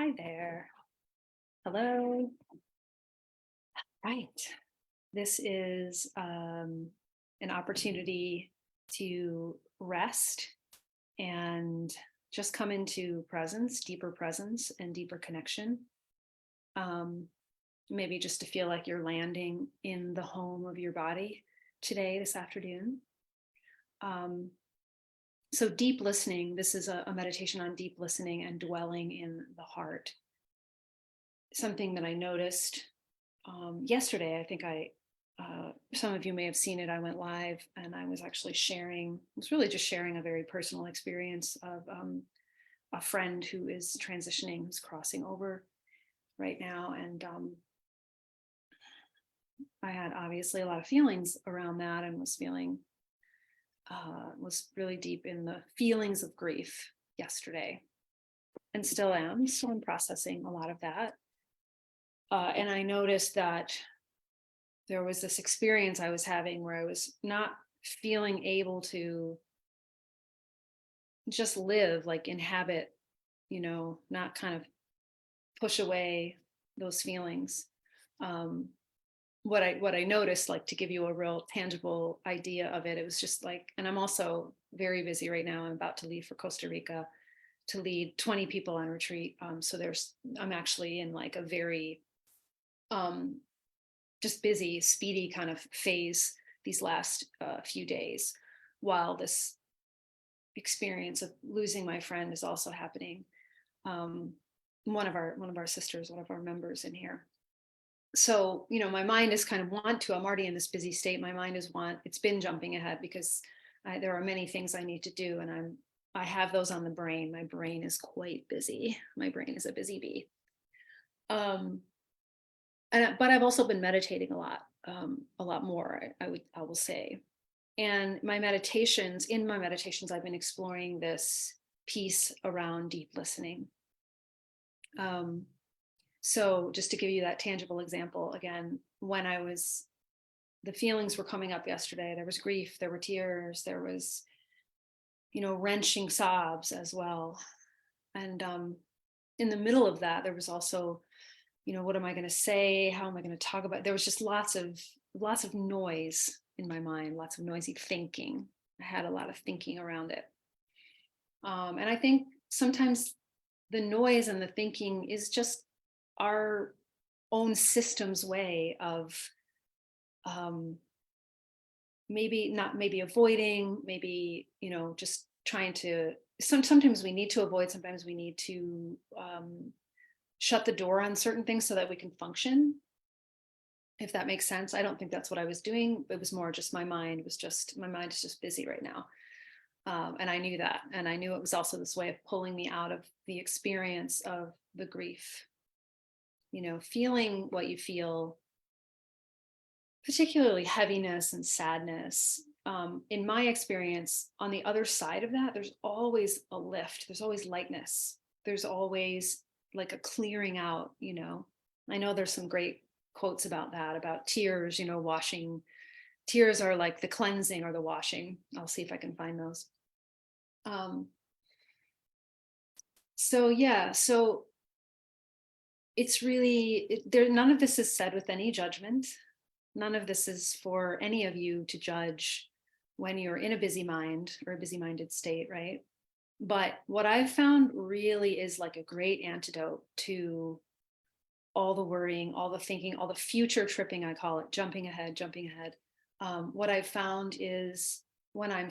Hi there. Hello. Right. This is an opportunity to rest and just come into presence, and deeper connection. Um, Maybe just to feel like you're landing in the home of your body today, this afternoon. Um, so, deep listening, this is a meditation on deep listening and dwelling in the heart. Something that I noticed yesterday. I think some of you may have seen it. I went live and I was actually was really just sharing a very personal experience of a friend who is transitioning, who's crossing over right now. And I had obviously a lot of feelings around that and was really deep in the feelings of grief yesterday and still am. So I'm processing a lot of that. And I noticed that there was this experience I was having where I was not feeling able to just live, like inhabit, not kind of push away those feelings. Um, what I noticed, like to give you a real tangible idea of it, it was just like, and I'm also very busy right now. I'm about to leave for Costa Rica to lead 20 people on retreat. So I'm actually in like a very um, just busy, speedy kind of phase these last few days, while this experience of losing my friend is also happening. One of our sisters, one of our members in here. So, my mind is kind of I'm already in this busy state. My mind it's been jumping ahead because there are many things I need to do, and I have those on the brain. My brain is quite busy. My brain is a busy bee. Um, but I've also been meditating a lot more. I will say, and in my meditations, I've been exploring this piece around deep listening. So just to give you that tangible example, again, the feelings were coming up yesterday. There was grief, there were tears, there was, wrenching sobs as well. And in the middle of that, there was also, what am I going to say? How am I going to talk about it? There was just lots of noise in my mind, lots of noisy thinking. I had a lot of thinking around it. And I think sometimes the noise and the thinking is just our own system's way of maybe avoiding, maybe, just trying to, sometimes we need to avoid, sometimes we need to shut the door on certain things so that we can function, if that makes sense. I don't think that's what I was doing. It was more just my mind is just busy right now. And I knew that. And I knew it was also this way of pulling me out of the experience of the grief, feeling what you feel, particularly heaviness and sadness. In my experience, on the other side of that, there's always a lift, there's always lightness, there's always like a clearing out. I know there's some great quotes about that, about tears, washing. Tears are like the cleansing or the washing. I'll see if I can find those. So it's really none of this is said with any judgment. None of this is for any of you to judge when you're in a busy mind or a busy minded state, right? But what I've found really is like a great antidote to all the worrying, all the thinking, all the future tripping, I call it, jumping ahead. What I've found is when I'm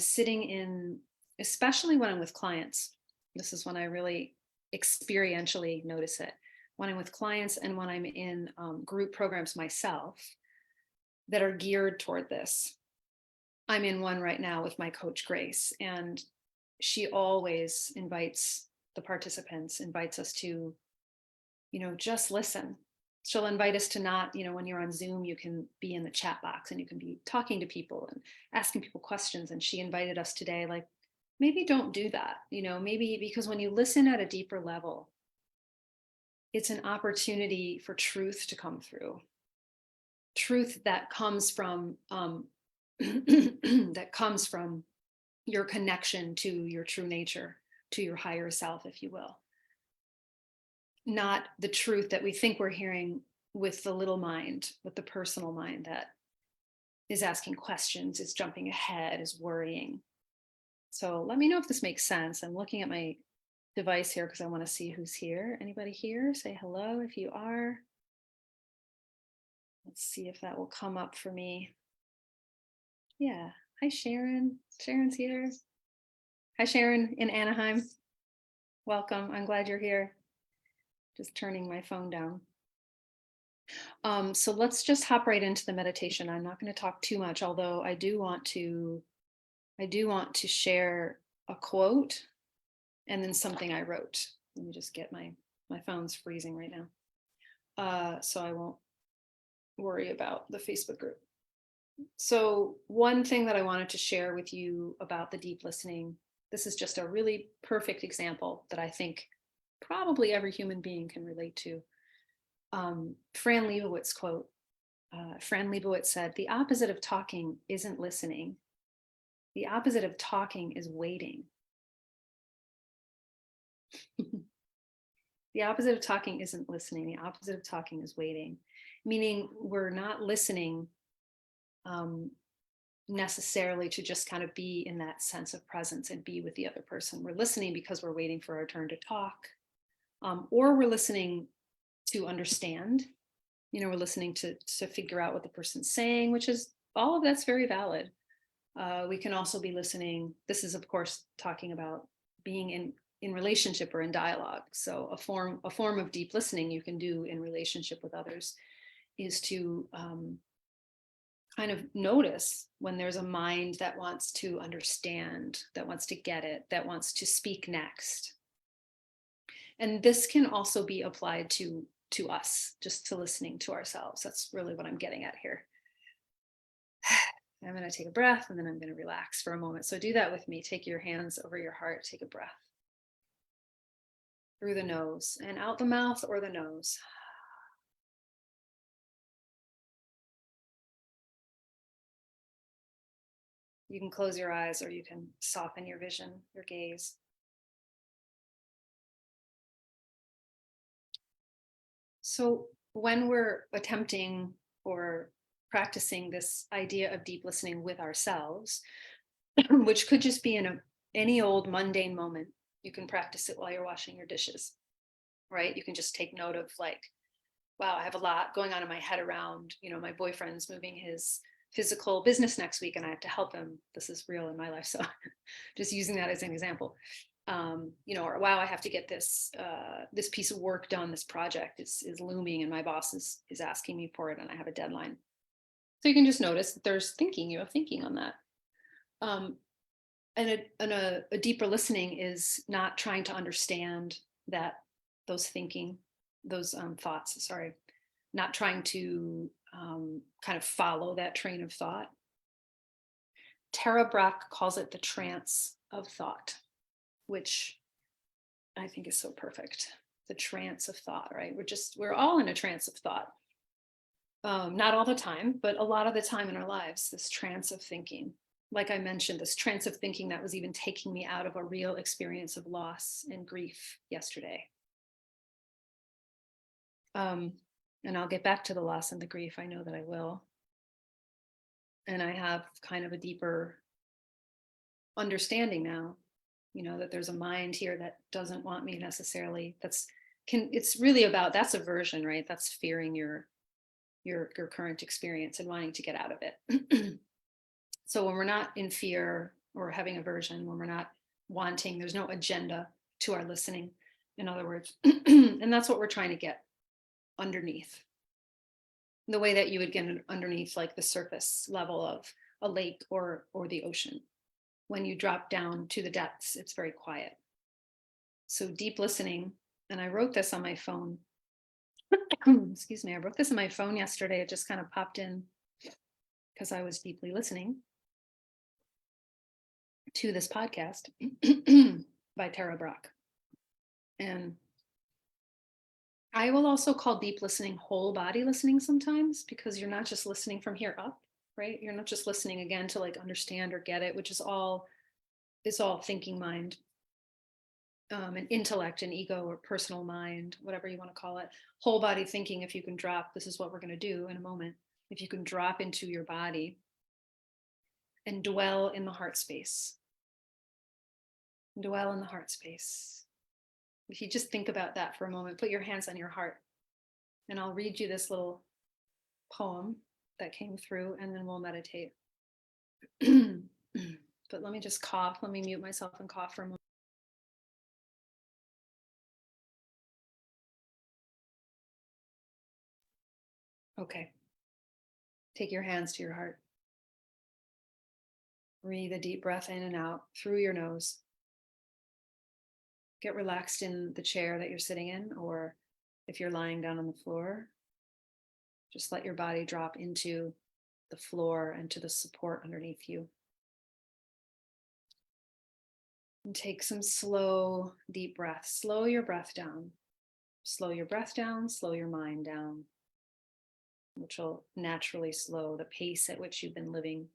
especially when I'm with clients, this is when I really experientially notice it. When I'm with clients and when I'm in group programs myself that are geared toward this. I'm in one right now with my coach, Grace, and she always invites us to, just listen. She'll invite us to not, when you're on Zoom, you can be in the chat box and you can be talking to people and asking people questions. And she invited us today, like, maybe don't do that, maybe, because when you listen at a deeper level, it's an opportunity for truth to come through. Truth that comes from that comes from your connection to your true nature, to your higher self, if you will. not the truth that we think we're hearing with the little mind, with the personal mind that is asking questions, is jumping ahead, is worrying. So let me know if this makes sense. I'm looking at my device here because I want to see who's here. Anybody here? Say hello if you are. Let's see if that will come up for me. Yeah. Hi, Sharon. Sharon's here. Hi, Sharon in Anaheim. Welcome. I'm glad you're here. Just turning my phone down. So let's just hop right into the meditation. I'm not going to talk too much, although I do want to share a quote and then something I wrote. Let me just get my phone's freezing right now. So I won't worry about the Facebook group. So one thing that I wanted to share with you about the deep listening, this is just a really perfect example that I think probably every human being can relate to. Fran Lebowitz quote. Fran Lebowitz said, "The opposite of talking isn't listening. The opposite of talking is waiting." The opposite of talking isn't listening. The opposite of talking is waiting, meaning we're not listening necessarily to just kind of be in that sense of presence and be with the other person. We're listening because we're waiting for our turn to talk, or we're listening to understand. We're listening to figure out what the person's saying, which is all of that's very valid. We can also be listening. This is, of course, talking about being in relationship or in dialogue. So a form of deep listening you can do in relationship with others is to kind of notice when there's a mind that wants to understand, that wants to get it, that wants to speak next. And this can also be applied to us, just to listening to ourselves. That's really what I'm getting at here. I'm going to take a breath and then I'm going to relax for a moment. So do that with me. Take your hands over your heart. Take a breath through the nose and out the mouth or the nose. You can close your eyes or you can soften your vision, your gaze. So when we're attempting or practicing this idea of deep listening with ourselves, which could just be in any old mundane moment, you can practice it while you're washing your dishes, right? You can just take note of like, wow, I have a lot going on in my head around, my boyfriend's moving his physical business next week and I have to help him. This is real in my life. So just using that as an example. Or wow, I have to get this piece of work done. This project is looming, and my boss is asking me for it, and I have a deadline. So you can just notice that there's thinking. You have thinking on that. And a deeper listening is not trying to understand those thoughts. Sorry, not trying to kind of follow that train of thought. Tara Brach calls it the trance of thought, which I think is so perfect. The trance of thought, right? We're all in a trance of thought. Not all the time, but a lot of the time in our lives, this trance of thinking. Like I mentioned, this trance of thinking that was even taking me out of a real experience of loss and grief yesterday. And I'll get back to the loss and the grief. I know that I will. And I have kind of a deeper understanding now, that there's a mind here that doesn't want me necessarily. It's really about, that's aversion, right? That's fearing your current experience and wanting to get out of it. So when we're not in fear or having aversion, when we're not wanting, there's no agenda to our listening, in other words. And that's what we're trying to get underneath. The way that you would get underneath like the surface level of a lake or the ocean. When you drop down to the depths, it's very quiet. So deep listening, and I wrote this on my phone. Excuse me, I wrote this on my phone yesterday. It just kind of popped in because I was deeply listening to this podcast by Tara Brach. And I will also call deep listening whole body listening sometimes, because you're not just listening from here up, right? You're not just listening again to like understand or get it, which is all thinking mind. an intellect, an ego, or personal mind, whatever you want to call it. Whole body thinking, if you can drop, this is what we're going to do in a moment. If you can drop into your body and dwell in the heart space, dwell in the heart space. If you just think about that for a moment, put your hands on your heart, and I'll read you this little poem that came through, and then we'll meditate. But let me just cough. Let me mute myself and cough for a moment. Okay. Take your hands to your heart. Breathe a deep breath in and out through your nose. Get relaxed in the chair that you're sitting in, or if you're lying down on the floor, just let your body drop into the floor and to the support underneath you. And take some slow, deep breaths. Slow your breath down. Slow your breath down, slow your mind down, which will naturally slow the pace at which you've been living.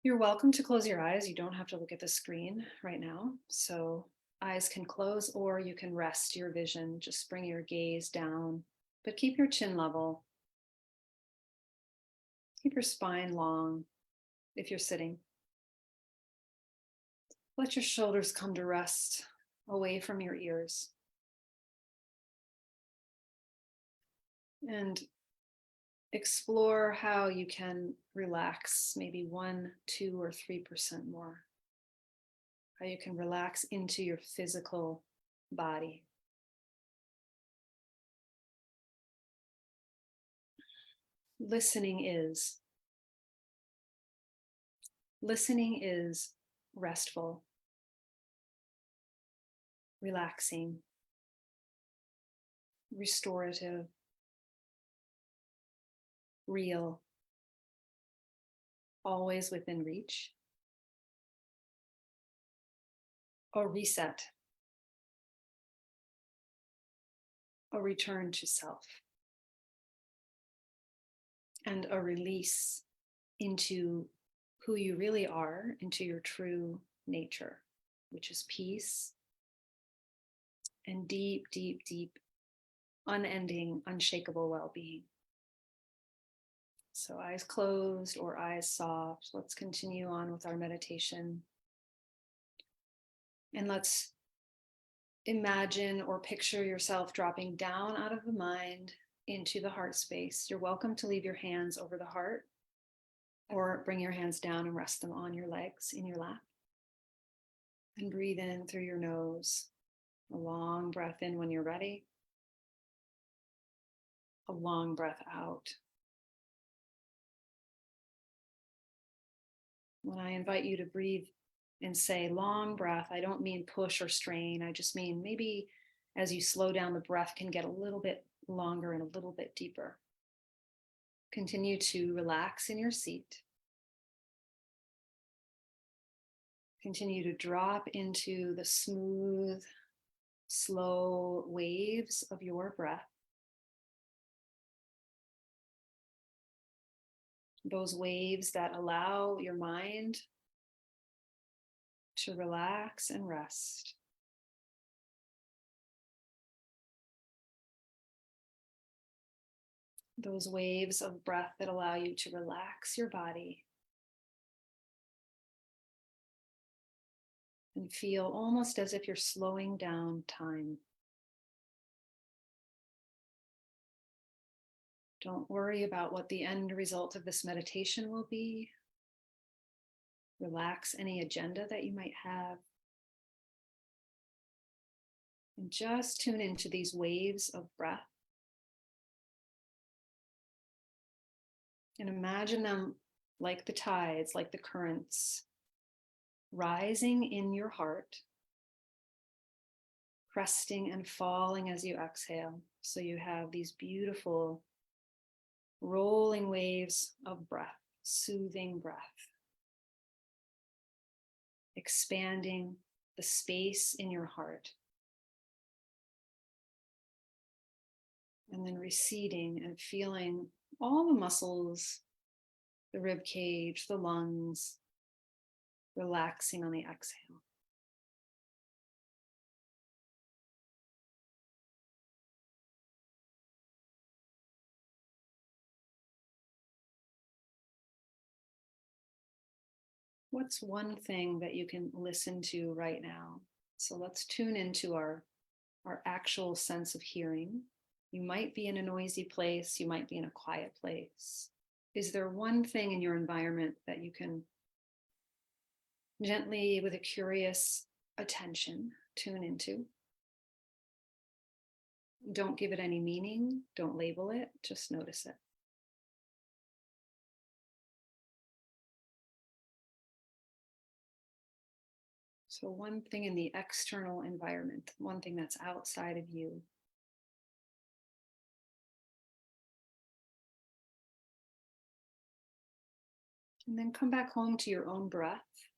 You're welcome to close your eyes. You don't have to look at the screen right now. So eyes can close, or you can rest your vision. Just bring your gaze down, but keep your chin level. Keep your spine long if you're sitting. Let your shoulders come to rest away from your ears. And explore how you can relax maybe 1, 2, or 3% more. How you can relax into your physical body. Listening is restful, relaxing, restorative, real, always within reach. A reset, a return to self, and a release into who you really are, into your true nature, which is peace and deep, deep, deep, unending, unshakable well-being. So eyes closed or eyes soft. Let's continue on with our meditation. And let's imagine or picture yourself dropping down out of the mind into the heart space. You're welcome to leave your hands over the heart, or bring your hands down and rest them on your legs in your lap. And breathe in through your nose. A long breath in when you're ready. A long breath out. When I invite you to breathe and say long breath, I don't mean push or strain. I just mean maybe as you slow down, the breath can get a little bit longer and a little bit deeper. Continue to relax in your seat. Continue to drop into the smooth, slow waves of your breath. Those waves that allow your mind to relax and rest. Those waves of breath that allow you to relax your body and feel almost as if you're slowing down time. Don't worry about what the end result of this meditation will be. Relax any agenda that you might have. And just tune into these waves of breath. And imagine them like the tides, like the currents, rising in your heart, cresting and falling as you exhale. So you have these beautiful rolling waves of breath, soothing breath, expanding the space in your heart, and then receding and feeling all the muscles, the rib cage, the lungs, relaxing on the exhale. What's one thing that you can listen to right now? So let's tune into our actual sense of hearing. You might be in a noisy place, you might be in a quiet place. Is there one thing in your environment that you can gently, with a curious attention, tune into? Don't give it any meaning, don't label it, just notice it. So, one thing in the external environment, one thing that's outside of you. And then come back home to your own breath.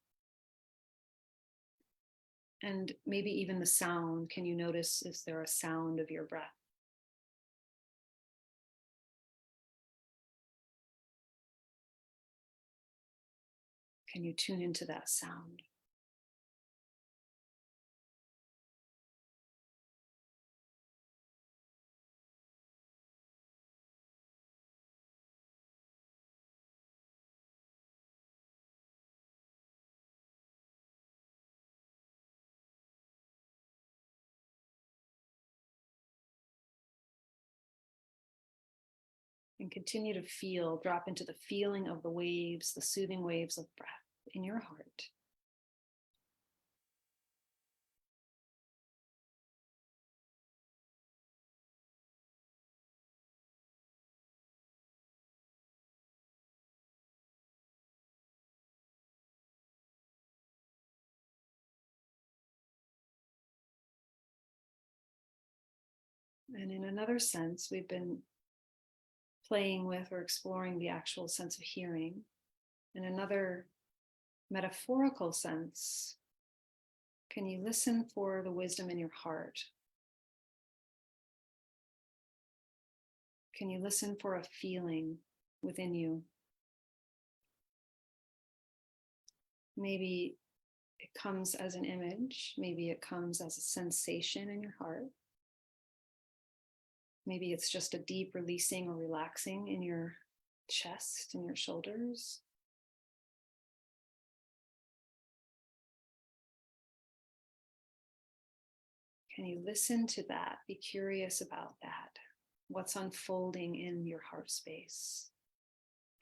And maybe even the sound. Can you notice, is there a sound of your breath? Can you tune into that sound? And continue to feel, drop into the feeling of the waves, the soothing waves of breath in your heart. And in another sense, we've been playing with or exploring the actual sense of hearing. In another metaphorical sense, can you listen for the wisdom in your heart? Can you listen for a feeling within you? Maybe it comes as an image, maybe it comes as a sensation in your heart. Maybe it's just a deep releasing or relaxing in your chest and your shoulders. Can you listen to that? Be curious about that. What's unfolding in your heart space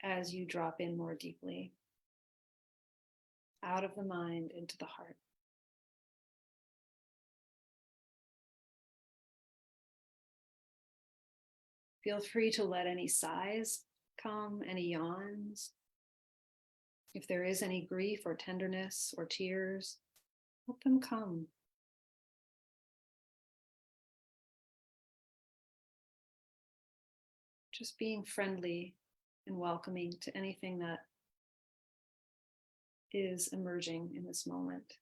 as you drop in more deeply out of the mind into the heart. Feel free to let any sighs come, any yawns. If there is any grief or tenderness or tears, let them come. Just being friendly and welcoming to anything that is emerging in this moment.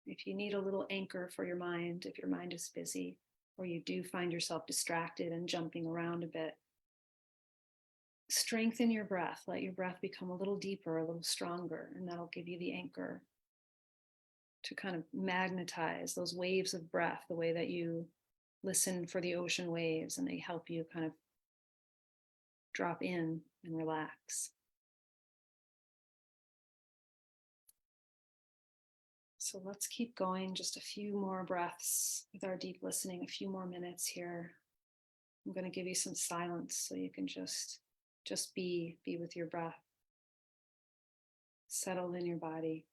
If you need a little anchor for your mind, if your mind is busy, or you do find yourself distracted and jumping around a bit, strengthen your breath. Let your breath become a little deeper, a little stronger, and that'll give you the anchor to kind of magnetize those waves of breath, the way that you listen for the ocean waves, and they help you kind of drop in and relax. So let's keep going, just a few more breaths with our deep listening, a few more minutes here. I'm going to give you some silence so you can just be with your breath. Settle in your body.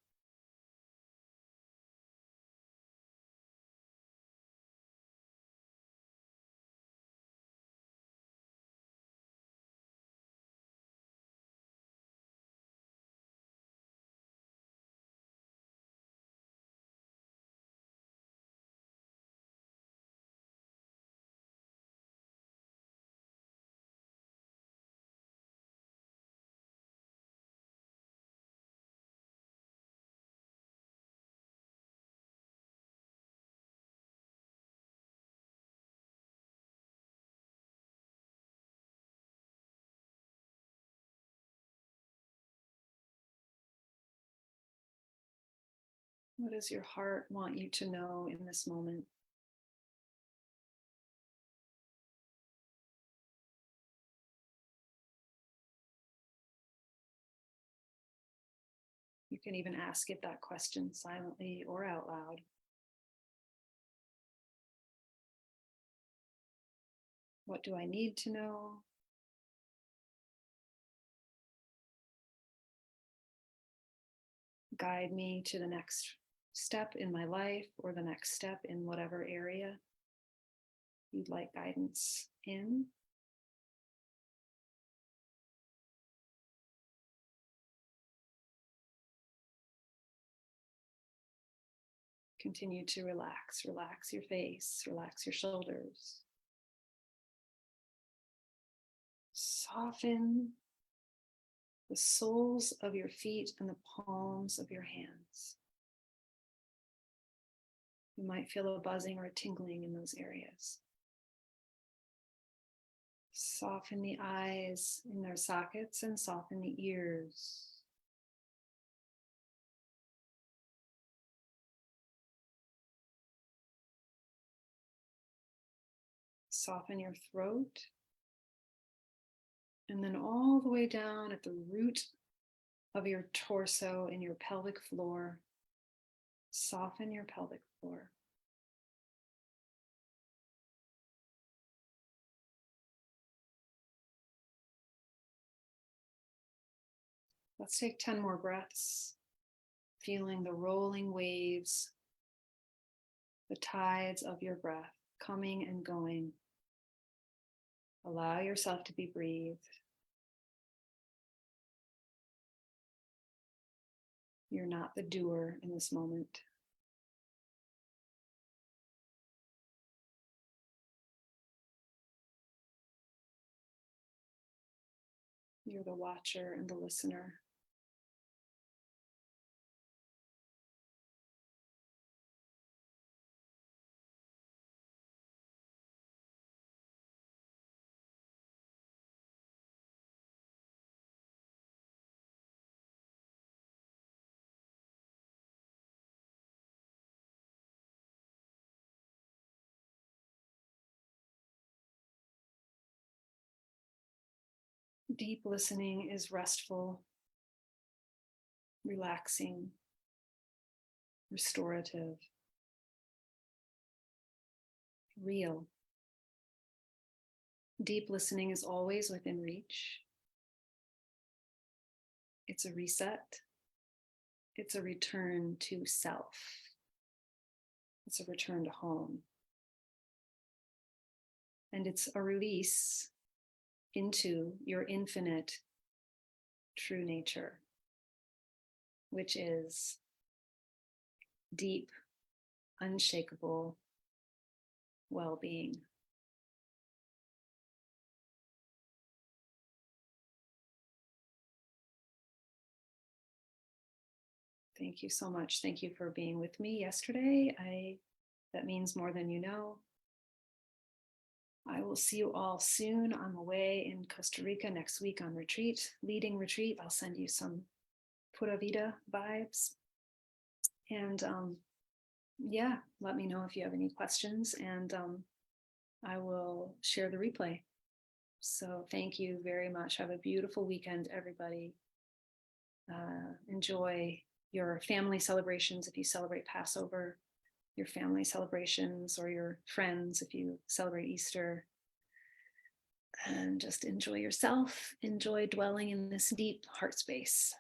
What does your heart want you to know in this moment? You can even ask it that question silently or out loud. What do I need to know? Guide me to the next step in my life or the next step in whatever area you'd like guidance in. Continue to relax. Relax your face, relax your shoulders. Soften the soles of your feet and the palms of your hands. You might feel a buzzing or a tingling in those areas. Soften the eyes in their sockets and soften the ears. Soften your throat. And then all the way down at the root of your torso and your pelvic floor, soften your pelvic floor. Let's take 10 more breaths, feeling the rolling waves, the tides of your breath coming and going. Allow yourself to be breathed. You're not the doer in this moment. You're the watcher and the listener. Deep listening is restful, relaxing, restorative, real. Deep listening is always within reach. It's a reset. It's a return to self. It's a return to home. And it's a release into your infinite true nature, which is deep, unshakable well-being. Thank you so much. Thank you for being with me yesterday. That means more than you know. I will see you all soon. I'm away in Costa Rica next week on retreat, leading retreat. I'll send you some Pura Vida vibes. And yeah, let me know if you have any questions, and I will share the replay. So thank you very much. Have a beautiful weekend, everybody. Enjoy your family celebrations if you celebrate Passover, your family celebrations, or your friends if you celebrate Easter. And just enjoy yourself. Enjoy dwelling in this deep heart space.